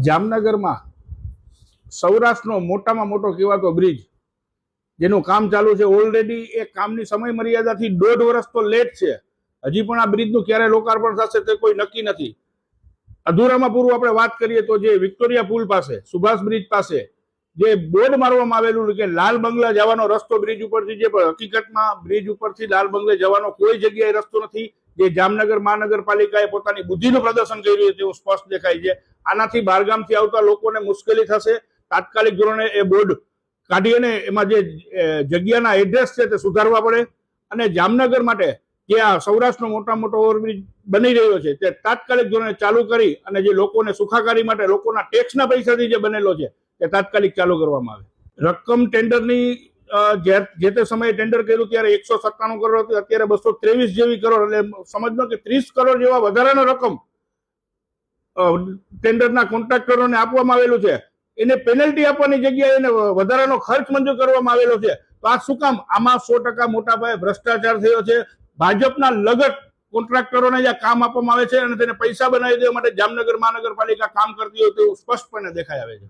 જામનગરમાં સૌરાષ્ટ્રનો મોટામાં મોટો કહેવાતો બ્રિજ જેનું કામ ચાલુ છે, ઓલરેડી એ કામની સમય મર્યાદાથી 1.5 વર્ષ તો લેટ છે. હજી પણ આ બ્રિજનું ક્યારે લોકાર્પણ થશે તે કોઈ નક્કી નથી. અધૂરામાં પૂરું આપણે વાત કરીએ તો જે વિક્ટોરિયા પુલ પાસે, સુભાષ બ્રિજ પાસે જે બોર્ડ મારવામાં આવેલું કે લાલ બંગલા જવાનો રસ્તો બ્રિજ ઉપરથી, જે હકીકતમાં બ્રિજ ઉપરથી લાલ બંગલે જવાનો કોઈ જગ્યાએ રસ્તો નથી. જે જામનગર મહાનગરપાલિકાએ પોતાની બુદ્ધિનું પ્રદર્શન કર્યું છે તેવું સ્પષ્ટ દેખાય છે. આનાથી બહારગામથી આવતા લોકોને મુશ્કેલી થશે. તાત્કાલિક ધોરણે એ બોર્ડ કાઢી અને એમાં જે જગ્યાના એડ્રેસ છે તે સુધારવા પડે અને જામનગર માટે જે આ સૌરાષ્ટ્રનો મોટા મોટો ઓવરબ્રિજ બની રહ્યો છે તે તાત્કાલિક ધોરણે ચાલુ કરી અને જે લોકોને સુખાકારી માટે લોકોના ટેક્સના પૈસાથી જે બનેલો છે તે તાત્કાલિક ચાલુ કરવામાં આવે. રકમ ટેન્ડરની જે તે સમયે ટેન્ડર કર્યું ત્યારે 197 કરોડ હતી, અત્યારે 223 જેવી કરોડ, એટલે સમજનો કે 30 કરોડ જેવા વધારાનો રકમ ટેન્ડરના કોન્ટ્રાક્ટરોને આપવામાં આવેલું છે. એને પેનલ્ટી આપવાની જગ્યાએ એને વધારાનો ખર્ચ મંજૂર કરવામાં આવેલો છે. તો આ શું કામ? આમાં 100% મોટા પાયે ભ્રષ્ટાચાર થયો છે. ભાજપના લગત કોન્ટ્રાક્ટરોને જ્યાં કામ આપવામાં આવે છે અને તેને પૈસા બનાવી દેવા માટે જામનગર મહાનગરપાલિકા કામ કરતી હોય તેવું સ્પષ્ટપણે દેખાઈ આવે છે.